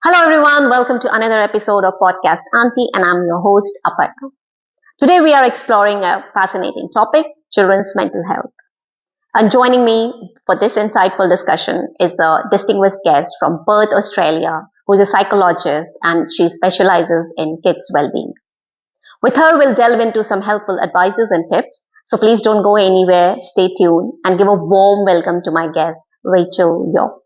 Hello everyone, welcome to another episode of podcast Aunty, and I'm your host Aparna. Today we are exploring a fascinating topic, children's mental health. And joining me for this insightful discussion is a distinguished guest from Perth, Australia, who is a psychologist and she specializes in kids' well-being. With her, we'll delve into some helpful advices and tips. So please don't go anywhere, stay tuned, and give a warm welcome to my guest, Rachael Yeo.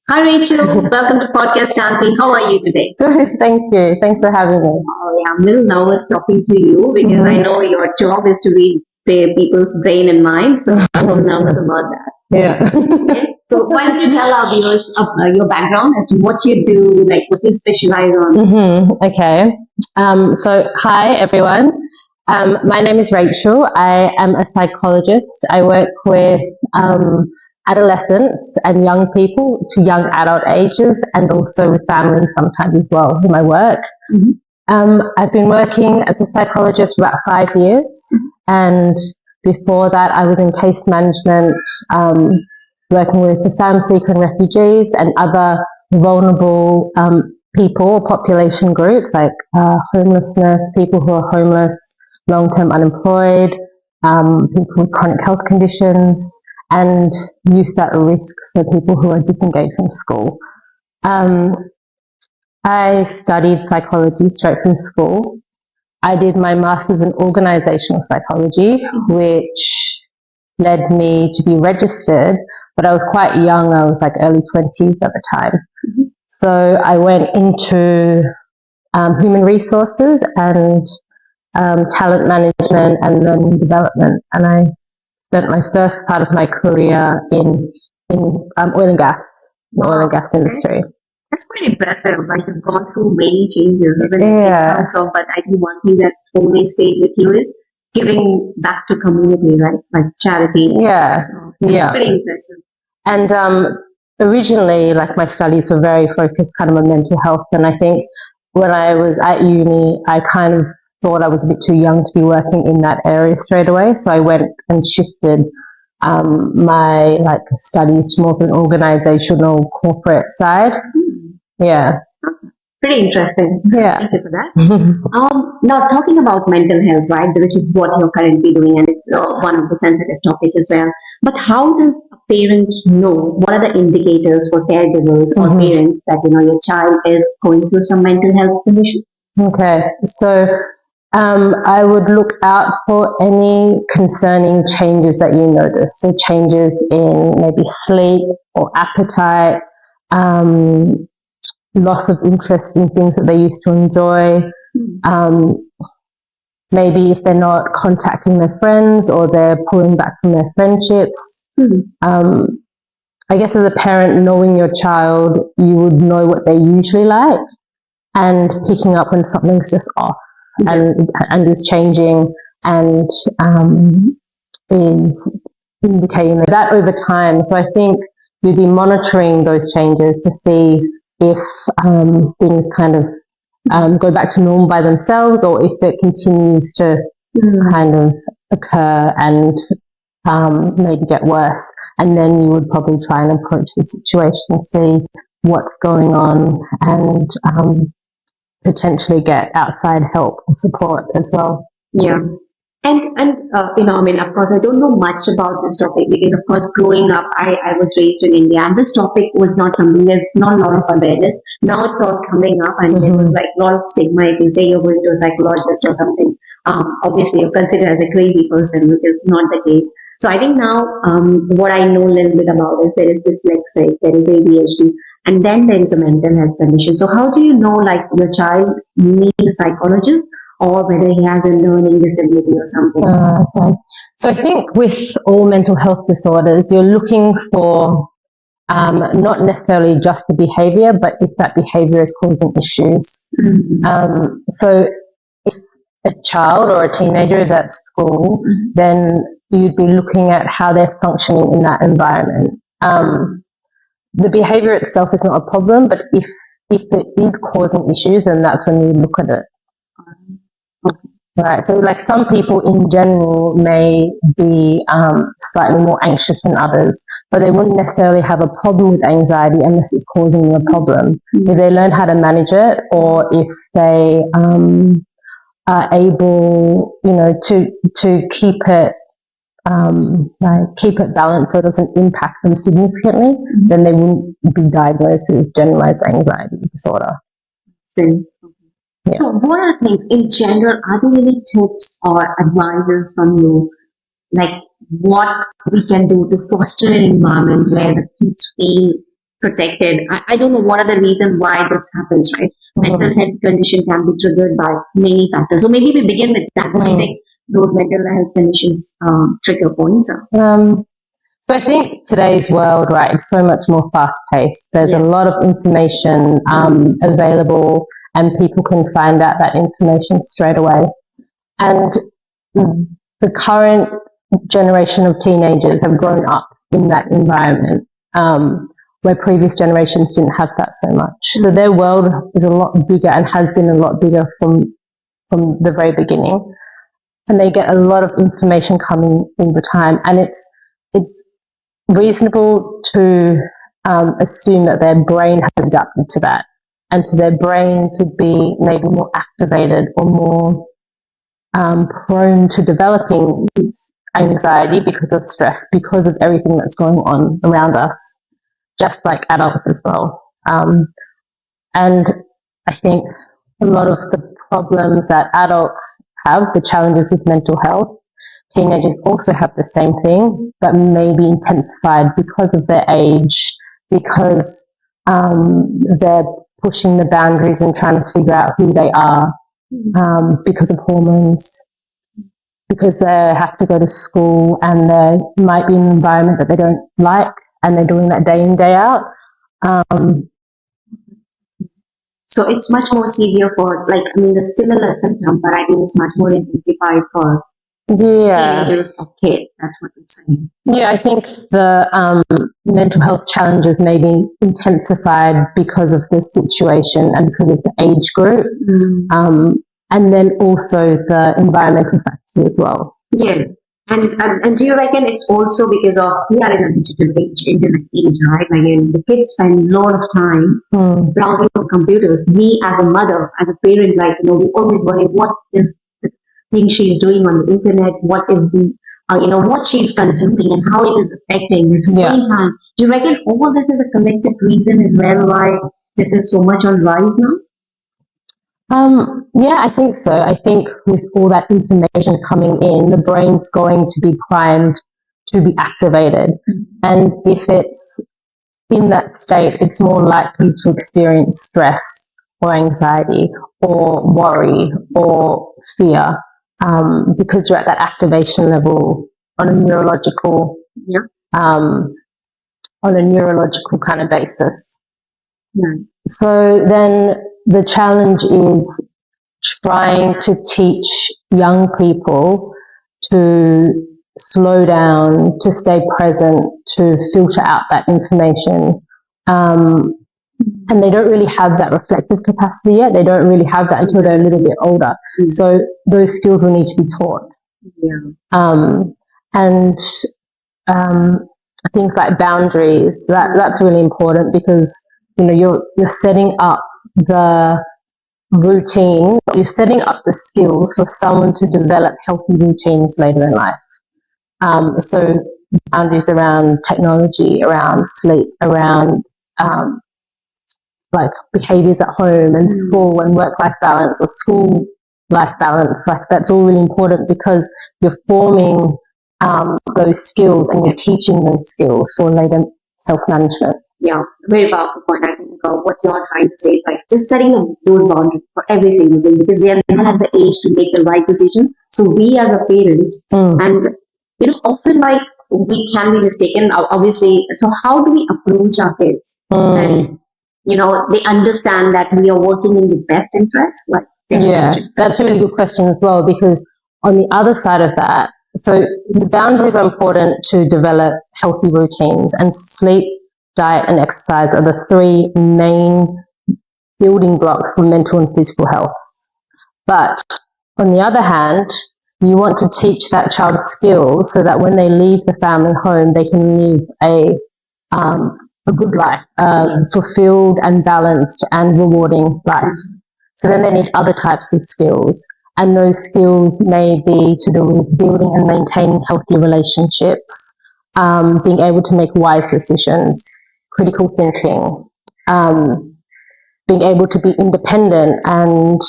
Hi Rachel, welcome to Podcast Aunty. How are you today? Good, thank you. Thanks for having me. Oh, yeah, I'm a little nervous talking to you because I know your job is to read the people's brain and mind, so I'm a little nervous about that. Yeah. Okay. So why don't you tell our viewers your background as to what you do, like what you specialize on? Okay. So, hi everyone. My name is Rachel. I am a psychologist. I work with adolescents and young people to young adult ages, and also with families sometimes as well in my work. I've been working as a psychologist for about 5 years, and before that, I was in case management, working with asylum seekers and refugees and other vulnerable people or population groups like homelessness, people who are homeless, long-term unemployed, people with chronic health conditions, and youth at risk, so people who are disengaged from school. I studied psychology straight from school. I did my master's in organizational psychology, which led me to be registered, but I was quite young. I was like early 20s at the time. So I went into human resources and talent management and learning development, and I spent my first part of my career in oil and gas, the oil and gas industry. That's quite impressive. Like you've gone through many changes, even Yeah. in terms of. But I think one thing that always stayed with you is giving back to community, right? Like charity. Yeah. So that's Yeah. pretty impressive. And originally, like my studies were very focused kind of on mental health, and I think when I was at uni, I kind of thought I was a bit too young to be working in that area straight away. So I went and shifted my like studies to more of an organizational corporate side. Yeah. Pretty interesting. Yeah. Thank you for that. Now, talking about mental health, right, which is what you're currently doing, and it's one of the sensitive topic as well. But how does a parent know? What are the indicators for caregivers or parents that your child is going through some mental health condition? Okay, so I would look out for any concerning changes that you notice. So changes in maybe sleep or appetite, loss of interest in things that they used to enjoy. Maybe if they're not contacting their friends or they're pulling back from their friendships. I guess as a parent, knowing your child, you would know what they usually like and picking up when something's just off and is changing and is indicating that over time. So I think you'd be monitoring those changes to see if things kind of go back to normal by themselves, or if it continues to kind of occur and maybe get worse. And then you would probably try and approach the situation, see what's going on, and potentially get outside help and support as well. Yeah. And I mean, of course, I don't know much about this topic because, of course, growing up, I was raised in India, and this topic was not something. There's not a lot of awareness. Now it's all coming up, and there was like a lot of stigma. If you say you're going to a psychologist or something, obviously you're considered as a crazy person, which is not the case. So I think now, what I know a little bit about is there is dyslexia, there is ADHD, and then there is a mental health condition. So how do you know, like, your child needs a psychologist, or whether he has a learning disability or something? Okay. So I think with all mental health disorders, you're looking for not necessarily just the behavior, but if that behavior is causing issues. So if a child or a teenager is at school, then you'd be looking at how they're functioning in that environment. The behavior itself is not a problem, but if it is causing issues, then that's when you look at it. Right. So like some people in general may be slightly more anxious than others, but they wouldn't necessarily have a problem with anxiety unless it's causing them a problem. If they learn how to manage it, or if they are able, to keep it keep it balanced so it doesn't impact them significantly, then they wouldn't be diagnosed with generalized anxiety disorder. Same. Yeah. So what are the things in general, are there any tips or advices from you, like what we can do to foster an environment where the kids feel protected? I don't know what are the reasons why this happens, right? Mental health condition can be triggered by many factors. So maybe we begin with that. What do you think those mental health conditions trigger points are? So I think today's world, right, it's so much more fast-paced. There's a lot of information available, and people can find out that information straight away. And the current generation of teenagers have grown up in that environment where previous generations didn't have that so much. So their world is a lot bigger and has been a lot bigger from the very beginning. And they get a lot of information coming all the time. And it's reasonable to assume that their brain has adapted to that. And so their brains would be maybe more activated or more prone to developing anxiety because of stress, because of everything that's going on around us, just like adults as well. And I think a lot of the problems that adults have, the challenges with mental health, teenagers also have the same thing, but maybe intensified because of their age, because they're pushing the boundaries and trying to figure out who they are, because of hormones, because they have to go to school and there might be an environment that they don't like and they're doing that day in, day out. So it's much more severe for, the similar symptom, but I think it's much more intensified for teenagers or kids. That's what you're saying. Yeah, I think the mental health challenges may be intensified because of the situation and because of the age group, and then also the environmental factors as well. Yeah. And do you reckon it's also because of we are in a digital age, internet age, right? The kids spend a lot of time browsing on computers. We as a mother, as a parent, we always worry what is the thing she's doing on the internet, what is the what she's consuming and how it is affecting the screen time. Do you reckon all this is a collective reason as well why this is so much on rise now? Yeah, I think so. I think with all that information coming in, the brain's going to be primed to be activated. And if it's in that state, it's more likely to experience stress or anxiety or worry or fear, because you're at that activation level on a neurological kind of basis. So then the challenge is trying to teach young people to slow down, to stay present, to filter out that information. And they don't really have that reflective capacity yet. They don't really have that until they're a little bit older. So those skills will need to be taught. And things like boundaries, that's really important because you're setting up the routine, you're setting up the skills for someone to develop healthy routines later in life. So boundaries around technology, around sleep, around behaviors at home and school and work-life balance or school-life balance. That's all really important because you're forming those skills and you're teaching those skills for later self-management. Yeah, very powerful point. I think what you're trying to say is just setting up those boundaries for every single thing because they are not at the age to make the right decision. So we as a parent, and often we can be mistaken, obviously. So how do we approach our kids? And they understand that we are working in the best interest. That's a really good question as well because on the other side of that, so the boundaries are important to develop healthy routines, and sleep, diet and exercise are the three main building blocks for mental and physical health. But on the other hand, you want to teach that child skills so that when they leave the family home, they can live a good life, fulfilled and balanced and rewarding life. So then they need other types of skills. And those skills may be to do with building and maintaining healthy relationships, being able to make wise decisions, critical thinking, being able to be independent and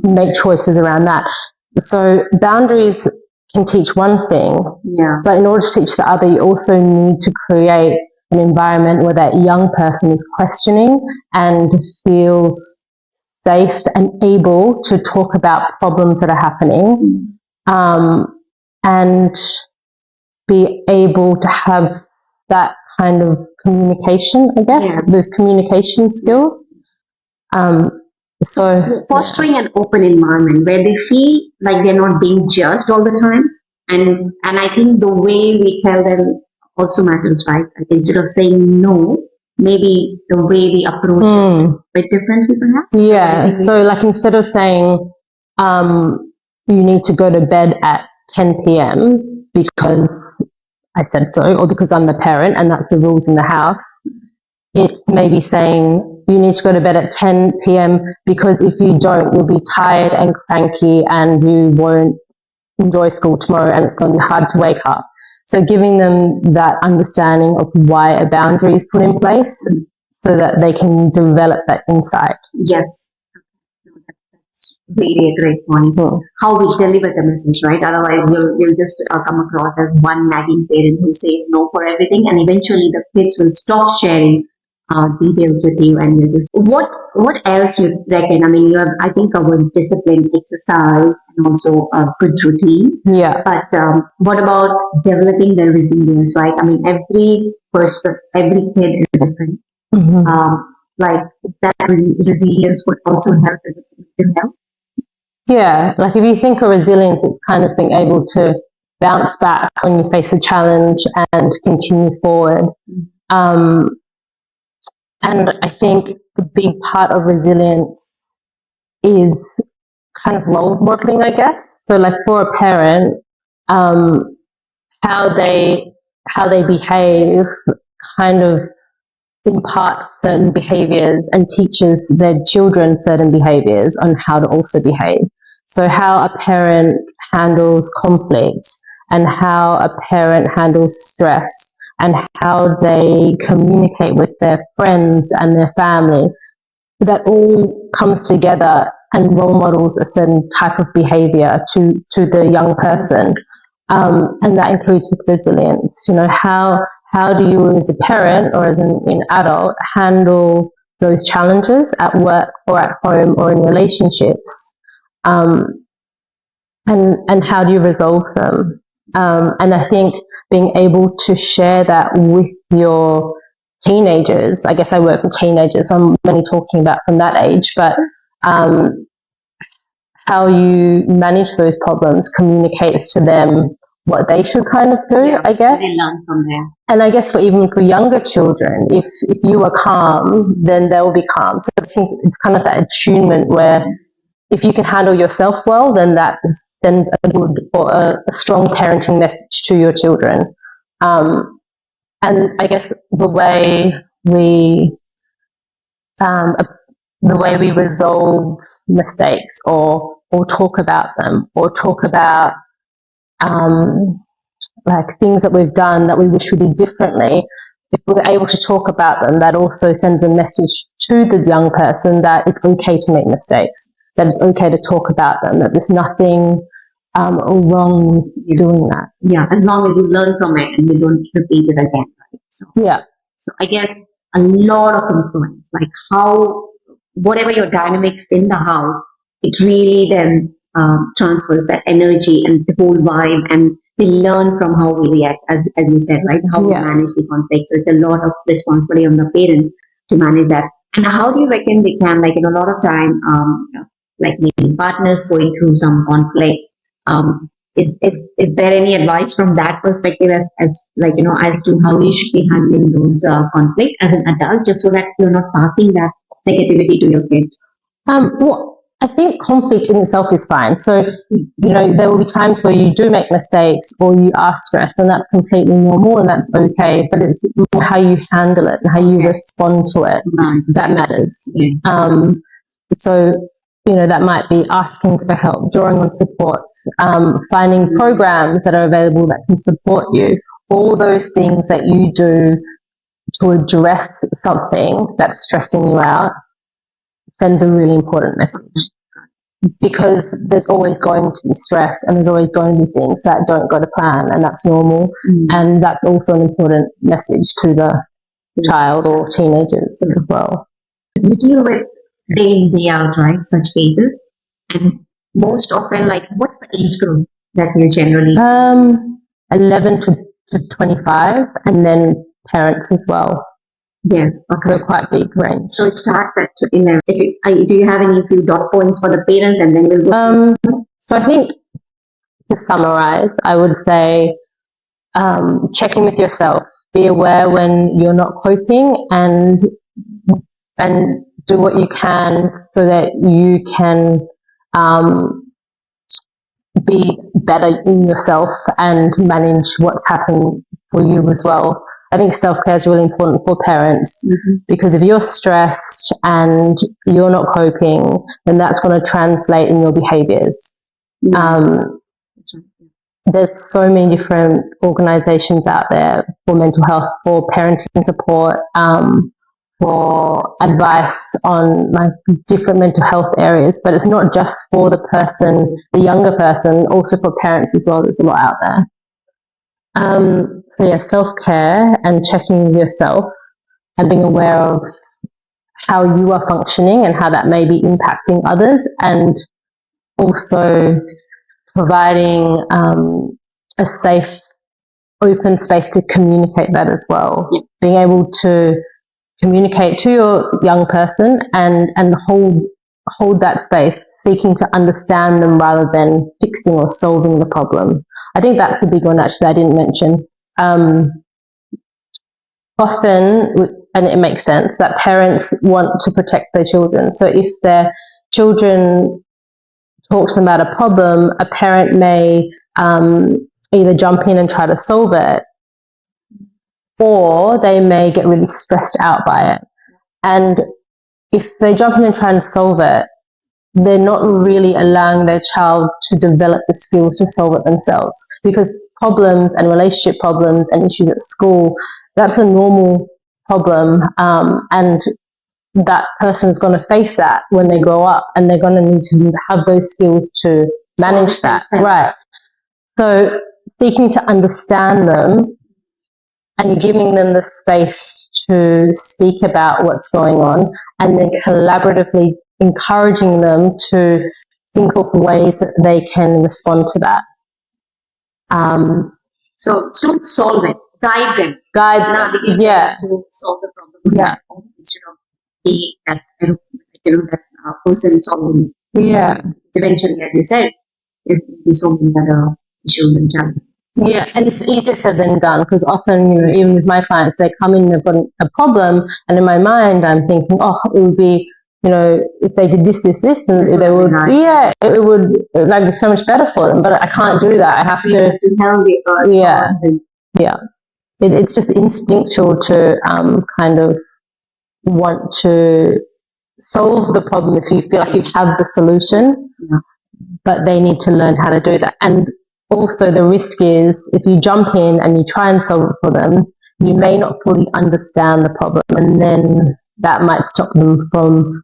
make choices around that. So boundaries can teach one thing, but in order to teach the other, you also need to create an environment where that young person is questioning and feels safe and able to talk about problems that are happening, and be able to have that kind of communication, I guess, those communication skills. So fostering an open environment where they feel like they're not being judged all the time, and I think the way we tell them also matters, right? Like instead of saying no, maybe the way we approach it a bit differently, perhaps. Yeah. So like instead of saying you need to go to bed at 10 p.m. because I said so, or because I'm the parent and that's the rules in the house, it's maybe saying you need to go to bed at 10 p.m. because if you don't, you'll be tired and cranky and you won't enjoy school tomorrow and it's going to be hard to wake up. So giving them that understanding of why a boundary is put in place so that they can develop that insight. Yes. That's really a great point. How we deliver the message, right? Otherwise, we'll just come across as one nagging parent who says no for everything, and eventually the kids will stop sharing details with you, and you just what else you reckon? I mean, you have I think covered discipline, exercise, and also a good routine. Yeah. But what about developing their resilience? Right? I mean, every person, every kid is different. Like that resilience would also help with them. Yeah, like if you think of resilience, it's kind of being able to bounce back when you face a challenge and continue forward. And I think a big part of resilience is kind of role modeling, I guess. So like for a parent, how they behave kind of imparts certain behaviors and teaches their children certain behaviors on how to also behave. So how a parent handles conflict and how a parent handles stress and how they communicate with their friends and their family, that all comes together and role models a certain type of behavior to the young person. And that includes with resilience. You know, how do you as a parent or as an adult handle those challenges at work or at home or in relationships? And how do you resolve them? And I think being able to share that with your teenagers, I guess I work with teenagers, so I'm only talking about from that age, but how you manage those problems communicates to them what they should kind of do, I guess. They learn from there. And I guess even for younger children, if you are calm, then they'll be calm. So I think it's kind of that attunement where if you can handle yourself well, then that sends a good or a strong parenting message to your children. And I guess the way we resolve mistakes or talk about them or talk about like things that we've done that we wish we did differently, if we're able to talk about them, that also sends a message to the young person that it's okay to make mistakes, that it's okay to talk about them, that there's nothing wrong with doing that. Yeah, as long as you learn from it and you don't repeat it again. Right? So I guess a lot of influence, like how whatever your dynamics in the house, it really then transfers that energy and the whole vibe, and we learn from how we react, as you said, right? How we manage the conflict. So it's a lot of responsibility on the parent to manage that. And how do you reckon they can, like, a lot of time, like maybe partners going through some conflict, is there any advice from that perspective as like, as to how you should be handling those conflict as an adult, just so that you're not passing that negativity to your kids? Well, I think conflict in itself is fine. So, there will be times where you do make mistakes or you are stressed, and that's completely normal and that's okay. But it's more how you handle it and how you respond to it that matters. Yes. So, that might be asking for help, drawing on supports, finding programs that are available that can support you. All those things that you do to address something that's stressing you out sends a really important message, because there's always going to be stress and there's always going to be things that don't go to plan, and that's normal. And that's also an important message to the child or teenagers as well. You deal with day in, day out, right? Such cases. And most often, like, what's the age group that you generally? 11 to 25, and then parents as well. Yes. So quite big range. So it starts at 11. Do you have any few dot points for the parents, and then we'll go? So I think, to summarize, I would say check in with yourself. Be aware when you're not coping, and do what you can so that you can be better in yourself and manage what's happening for you as well. I think self-care is really important for parents, because if you're stressed and you're not coping, then that's going to translate in your behaviors. There's so many different organizations out there for mental health, for parenting support, for advice on like different mental health areas, but it's not just for the younger person, also for parents as well. There's a lot out there. So yeah, self-care and checking with yourself and being aware of how you are functioning and how that may be impacting others, and also providing a safe, open space to communicate that as well. Being able to communicate to your young person and hold that space, seeking to understand them rather than fixing or solving the problem. I think that's a big one, actually, I didn't mention. Often, and it makes sense, that parents want to protect their children. So if their children talk to them about a problem, a parent may either jump in and try to solve it, or they may get really stressed out by it. And if they jump in and try and solve it, they're not really allowing their child to develop the skills to solve it themselves, because problems and relationship problems and issues at school, that's a normal problem, and that person's going to face that when they grow up, and they're going to need to have those skills to manage that. Right. So seeking to understand them and giving them the space to speak about what's going on, and then collaboratively encouraging them to think of ways that they can respond to that. So don't solve it, guide them. Navigate them to solve the problem. Instead of being that person solving. Eventually, as you said, there's be so many other issues and challenges. Yeah, and it's easier said than done, because often, even with my clients, they come in, they've got a problem, and in my mind, I'm thinking, oh, it would be, if they did this, and they would, it would like be so much better for them. But I can't do that. I have to help it. It's just instinctual to kind of want to solve the problem if you feel like you have the solution, but they need to learn how to do that. And also the risk is, if you jump in and you try and solve it for them, you may not fully understand the problem, and then that might stop them from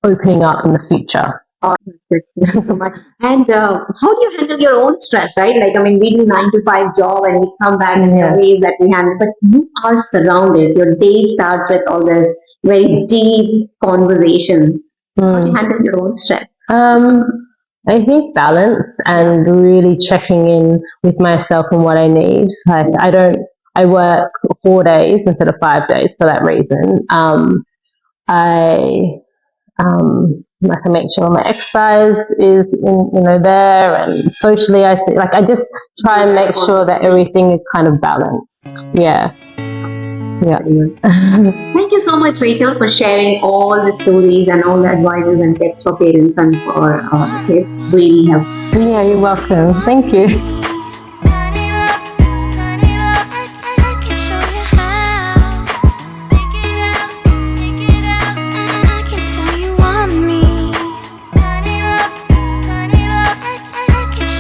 opening up in the future. Thank you so much. And how do you handle your own stress, right? Like, we do 9 to 5 job and we come back in the ways that we handle, but you are surrounded. Your day starts with all this very deep conversation. How do you handle your own stress? I think balance and really checking in with myself and what I need. Like, I work 4 days instead of 5 days for that reason. I can make sure my exercise is there, and socially I just try and make sure that everything is kind of balanced. Yeah. Yeah. Thank you so much, Rachel, for sharing all the stories and all the advices and tips for parents and for the kids. Really helpful. Yeah, you're welcome. Thank you.